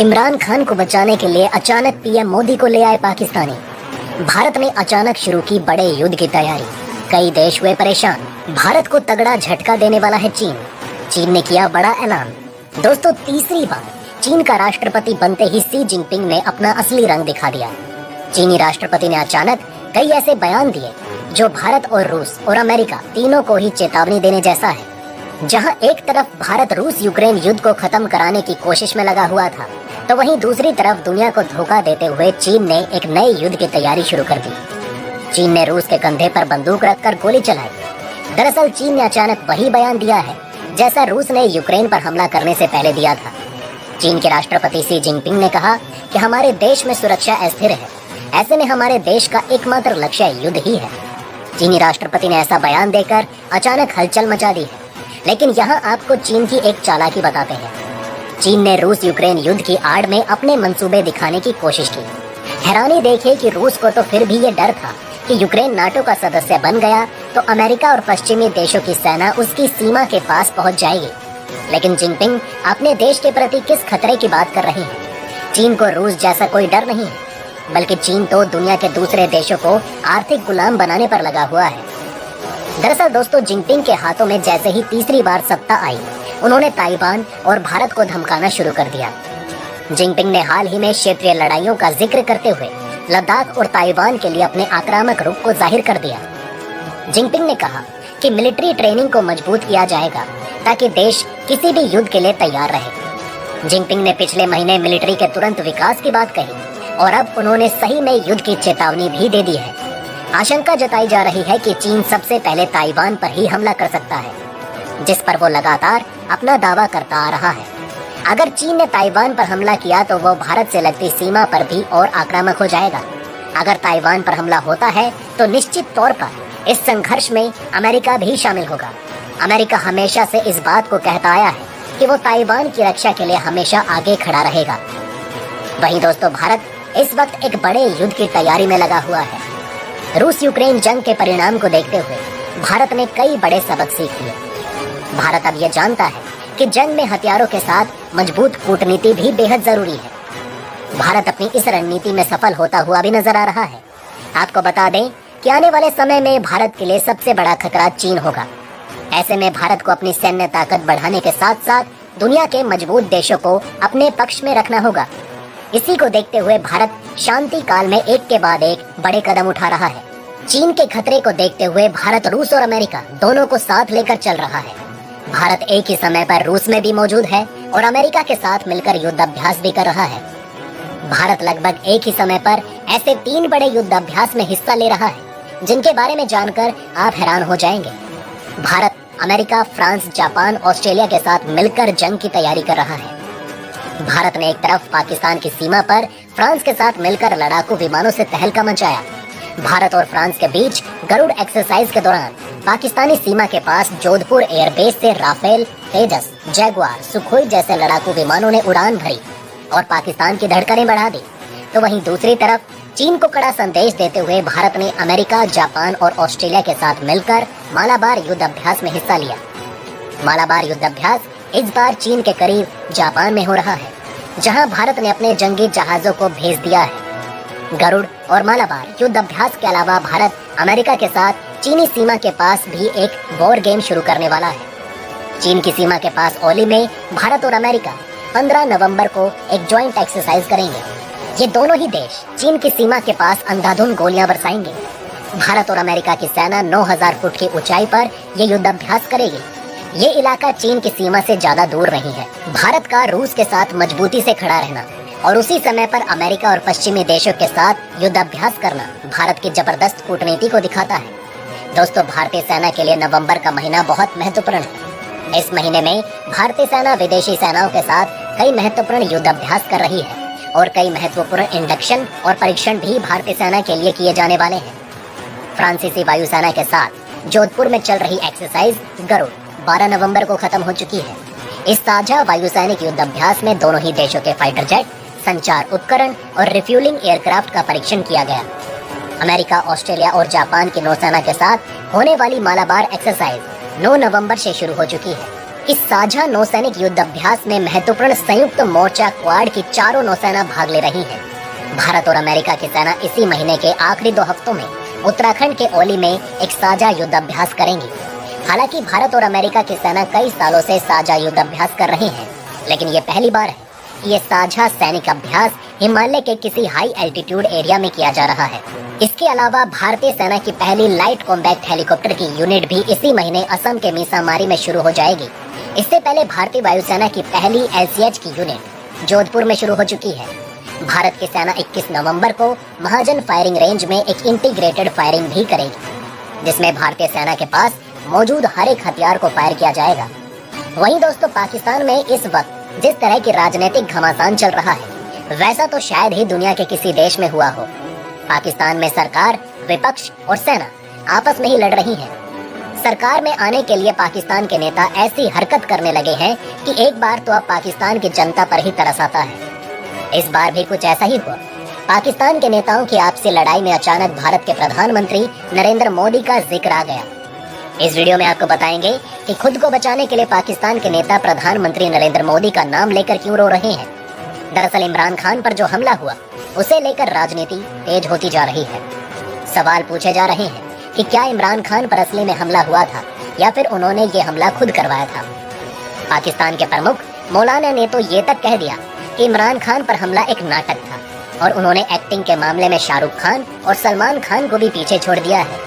इमरान खान को बचाने के लिए अचानक पीएम मोदी को ले आए पाकिस्तानी। भारत ने अचानक शुरू की बड़े युद्ध की तैयारी। कई देश हुए परेशान। भारत को तगड़ा झटका देने वाला है चीन। चीन ने किया बड़ा ऐलान। दोस्तों, तीसरी बार चीन का राष्ट्रपति बनते ही शी जिनपिंग ने अपना असली रंग दिखा दिया। चीनी राष्ट्रपति ने अचानक कई ऐसे बयान दिए जो भारत और रूस और अमेरिका तीनों को ही चेतावनी देने जैसा है। जहां एक तरफ भारत रूस यूक्रेन युद्ध को खत्म कराने की कोशिश में लगा हुआ था, तो वहीं दूसरी तरफ दुनिया को धोखा देते हुए चीन ने एक नए युद्ध की तैयारी शुरू कर दी। चीन ने रूस के कंधे पर बंदूक रखकर गोली चलाई। दरअसल चीन ने अचानक वही बयान दिया है जैसा रूस ने यूक्रेन पर हमला करने से पहले दिया था। चीन के राष्ट्रपति शी जिनपिंग ने कहा कि हमारे देश में सुरक्षा अस्थिर है, ऐसे में हमारे देश का एकमात्र लक्ष्य युद्ध ही है। चीनी राष्ट्रपति ने ऐसा बयान देकर अचानक हलचल मचा दी है। लेकिन यहाँ आपको चीन की एक चालाकी बताते हैं। चीन ने रूस यूक्रेन युद्ध की आड़ में अपने मंसूबे दिखाने की कोशिश की। हैरानी देखिए कि रूस को तो फिर भी ये डर था कि यूक्रेन नाटो का सदस्य बन गया तो अमेरिका और पश्चिमी देशों की सेना उसकी सीमा के पास पहुंच जाएगी। लेकिन जिनपिंग अपने देश के प्रति किस खतरे की बात कर रहे हैं। चीन को रूस जैसा कोई डर नहीं है, बल्कि चीन तो दुनिया के दूसरे देशों को आर्थिक गुलाम बनाने पर लगा हुआ है। दरअसल दोस्तों, जिनपिंग के हाथों में जैसे ही तीसरी बार सत्ता आई, उन्होंने ताइवान और भारत को धमकाना शुरू कर दिया। जिनपिंग ने हाल ही में क्षेत्रीय लड़ाइयों का जिक्र करते हुए लद्दाख और ताइवान के लिए अपने आक्रामक रुख को जाहिर कर दिया। जिनपिंग ने कहा कि मिलिट्री ट्रेनिंग को मजबूत किया जाएगा ताकि देश किसी भी युद्ध के लिए तैयार रहे। जिनपिंग ने पिछले महीने मिलिट्री के तुरंत विकास की बात कही और अब उन्होंने सही में युद्ध की चेतावनी भी दे दी है। आशंका जताई जा रही है कि चीन सबसे पहले ताइवान पर ही हमला कर सकता है, जिस पर वो लगातार अपना दावा करता आ रहा है। अगर चीन ने ताइवान पर हमला किया तो वो भारत से लगती सीमा पर भी और आक्रामक हो जाएगा। अगर ताइवान पर हमला होता है तो निश्चित तौर पर इस संघर्ष में अमेरिका भी शामिल होगा। अमेरिका हमेशा से इस बात को कहता आया है कि वो ताइवान की रक्षा के लिए हमेशा आगे खड़ा रहेगा। वहीं दोस्तों, भारत इस वक्त एक बड़े युद्ध की तैयारी में लगा हुआ है। रूस यूक्रेन जंग के परिणाम को देखते हुए भारत ने कई बड़े सबक सीख लिए। भारत अब ये जानता है कि जंग में हथियारों के साथ मजबूत कूटनीति भी बेहद जरूरी है। भारत अपनी इस रणनीति में सफल होता हुआ भी नजर आ रहा है। आपको बता दें कि आने वाले समय में भारत के लिए सबसे बड़ा खतरा चीन होगा। ऐसे में भारत को अपनी सैन्य ताकत बढ़ाने के साथ साथ दुनिया के मजबूत देशों को अपने पक्ष में रखना होगा। इसी को देखते हुए भारत शांति काल में एक के बाद एक बड़े कदम उठा रहा है। चीन के खतरे को देखते हुए भारत रूस और अमेरिका दोनों को साथ लेकर चल रहा है। भारत एक ही समय पर रूस में भी मौजूद है और अमेरिका के साथ मिलकर युद्धाभ्यास भी कर रहा है। भारत लगभग एक ही समय पर ऐसे 3 बड़े युद्धाभ्यास में हिस्सा ले रहा है, जिनके बारे में जानकर आप हैरान हो जाएंगे। Bharat America, France, Japan, Australia के साथ मिलकर जंग की तैयारी कर रहा है। भारत ने एक तरफ पाकिस्तान की सीमा पर फ्रांस के साथ मिलकर लड़ाकू विमानों से तहलका मचाया। भारत और फ्रांस के बीच गरुड़ एक्सरसाइज के दौरान पाकिस्तानी सीमा के पास जोधपुर एयरबेस से राफेल, तेजस, जैगुआर, सुखोई जैसे लड़ाकू विमानों ने उड़ान भरी और पाकिस्तान की धड़कनें बढ़ा दी। तो वहीं दूसरी तरफ चीन को कड़ा संदेश देते हुए भारत ने अमेरिका, जापान और ऑस्ट्रेलिया के साथ मिलकर मालाबार युद्ध अभ्यास में हिस्सा लिया। मालाबार युद्ध अभ्यास इस बार चीन के करीब जापान में हो रहा है, जहां भारत ने अपने जंगी जहाजों को भेज दिया है। गरुड़ और मालाबार युद्ध अभ्यास के अलावा भारत अमेरिका के साथ चीनी सीमा के पास भी एक वॉर गेम शुरू करने वाला है। चीन की सीमा के पास ओली में भारत और अमेरिका 15 नवंबर को एक ज्वाइंट एक्सरसाइज करेंगे। ये दोनों ही देश चीन की सीमा के पास अंधाधुंध गोलियां बरसाएंगे। भारत और अमेरिका की सेना 9000 फुट की ऊंचाई पर ये युद्ध अभ्यास करेगी। ये इलाका चीन की सीमा से ज्यादा दूर नहीं है। भारत का रूस के साथ मजबूती से खड़ा रहना और उसी समय पर अमेरिका और पश्चिमी देशों के साथ युद्ध अभ्यास करना भारत की जबरदस्त कूटनीति को दिखाता है। दोस्तों, भारतीय सेना के लिए नवंबर का महीना बहुत महत्वपूर्ण है। इस महीने में भारतीय सेना विदेशी सेनाओं के साथ कई महत्वपूर्ण युद्ध अभ्यास कर रही है और कई महत्वपूर्ण इंडक्शन और परीक्षण भी भारतीय सेना के लिए किए जाने वाले हैं। फ्रांसीसी वायुसेना के साथ जोधपुर में चल रही एक्सरसाइज गरुड़ 12 नवंबर को खत्म हो चुकी है। इस साझा वायुसैनिक युद्ध अभ्यास में दोनों ही देशों के फाइटर जेट, संचार उपकरण और रिफ्यूलिंग एयरक्राफ्ट का परीक्षण किया गया। अमेरिका, ऑस्ट्रेलिया और जापान की नौसेना के साथ होने वाली मालाबार एक्सरसाइज 9 नवंबर से शुरू हो चुकी है। इस साझा नौसैनिक युद्ध अभ्यास में महत्वपूर्ण संयुक्त मोर्चा क्वाड की चारों नौसेना भाग ले रही है। भारत और अमेरिका की सेना इसी महीने के आखिरी 2 हफ्तों में उत्तराखंड के ओली में एक साझा युद्ध अभ्यास करेंगी। हालांकि भारत और अमेरिका की सेना कई सालों से साझा युद्ध अभ्यास कर रहे हैं, लेकिन ये पहली बार है कि ये साझा सैनिक अभ्यास हिमालय के किसी हाई एल्टीट्यूड एरिया में किया जा रहा है। इसके अलावा भारतीय सेना की पहली लाइट कॉम्बैट हेलीकॉप्टर की यूनिट भी इसी महीने असम के मीसामारी में शुरू हो जाएगी। इससे पहले भारतीय वायुसेना की पहली LCH की यूनिट जोधपुर में शुरू हो चुकी है। भारत की सेना 21 नवंबर को महाजन फायरिंग रेंज में एक इंटीग्रेटेड फायरिंग भी करेगी, जिसमें भारतीय सेना के पास मौजूद हर एक हथियार को फायर किया जाएगा। वहीं दोस्तों, पाकिस्तान में इस वक्त जिस तरह की राजनीतिक घमासान चल रहा है, वैसा तो शायद ही दुनिया के किसी देश में हुआ हो। पाकिस्तान में सरकार, विपक्ष और सेना आपस में ही लड़ रही है। सरकार में आने के लिए पाकिस्तान के नेता ऐसी हरकत करने लगे हैं कि एक बार तो अब पाकिस्तान की जनता पर ही तरस आता है। इस बार भी कुछ ऐसा ही हुआ। पाकिस्तान के नेताओं की आपसी लड़ाई में अचानक भारत के प्रधानमंत्री नरेंद्र मोदी का जिक्र आ गया। इस वीडियो में आपको बताएंगे कि खुद को बचाने के लिए पाकिस्तान के नेता प्रधानमंत्री नरेंद्र मोदी का नाम लेकर क्यों रो रहे हैं। दरअसल इमरान खान पर जो हमला हुआ, उसे लेकर राजनीति तेज होती जा रही है। सवाल पूछे जा रहे हैं कि क्या इमरान खान पर असली में हमला हुआ था या फिर उन्होंने ये हमला खुद करवाया था। पाकिस्तान के प्रमुख मौलाना ने तो ये तक कह दिया कि इमरान खान पर हमला एक नाटक था और उन्होंने एक्टिंग के मामले में शाहरुख खान और सलमान खान को भी पीछे छोड़ दिया है।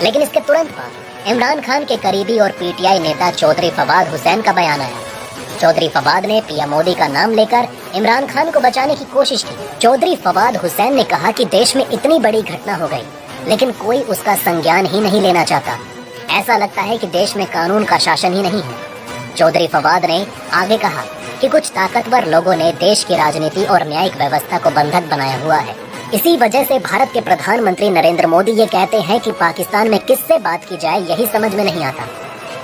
लेकिन इसके तुरंत बाद इमरान खान के करीबी और PTI नेता चौधरी फवाद हुसैन का बयान आया। चौधरी फवाद ने PM मोदी का नाम लेकर इमरान खान को बचाने की कोशिश की। चौधरी फवाद हुसैन ने कहा कि देश में इतनी बड़ी घटना हो गई, लेकिन कोई उसका संज्ञान ही नहीं लेना चाहता। ऐसा लगता है कि देश में कानून का शासन ही नहीं है। चौधरी फवाद ने आगे कहा कि कुछ ताकतवर लोगों ने देश की राजनीति और न्यायिक व्यवस्था को बंधक बनाया हुआ है। इसी वजह से भारत के प्रधानमंत्री नरेंद्र मोदी ये कहते हैं कि पाकिस्तान में किससे बात की जाए, यही समझ में नहीं आता।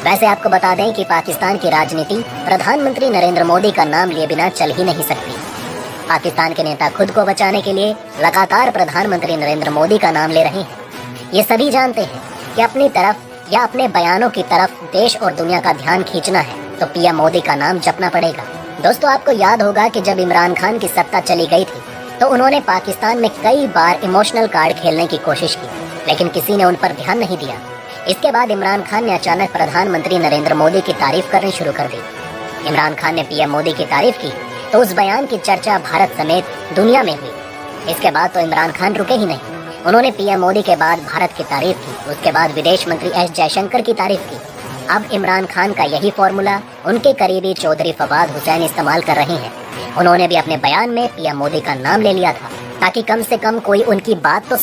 वैसे आपको बता दें कि पाकिस्तान की राजनीति प्रधानमंत्री नरेंद्र मोदी का नाम लिए बिना चल ही नहीं सकती। पाकिस्तान के नेता खुद को बचाने के लिए लगातार प्रधानमंत्री नरेंद्र मोदी का नाम ले रहे हैं। ये सभी जानते हैं कि अपनी तरफ या अपने बयानों की तरफ देश और दुनिया का ध्यान खींचना है तो PM मोदी का नाम जपना पड़ेगा। दोस्तों, आपको याद होगा कि जब इमरान खान की सत्ता चली गई थी तो उन्होंने पाकिस्तान में कई बार इमोशनल कार्ड खेलने की कोशिश की, लेकिन किसी ने उन पर ध्यान नहीं दिया। इसके बाद इमरान खान ने अचानक प्रधानमंत्री नरेंद्र मोदी की तारीफ करनी शुरू कर दी। इमरान खान ने PM मोदी की तारीफ की तो उस बयान की चर्चा भारत समेत दुनिया में हुई। इसके बाद तो इमरान खान रुके ही नहीं। उन्होंने PM मोदी के बाद भारत की तारीफ की, उसके बाद विदेश मंत्री S जयशंकर की तारीफ की। अब इमरान खान का यही फॉर्मूला उनके करीबी चौधरी फवाद हुसैन इस्तेमाल कर रहे हैं। उन्होंने भी अपने बयान में PM मोदी का नाम ले लिया था ताकि कम से कम कोई उनकी बात तो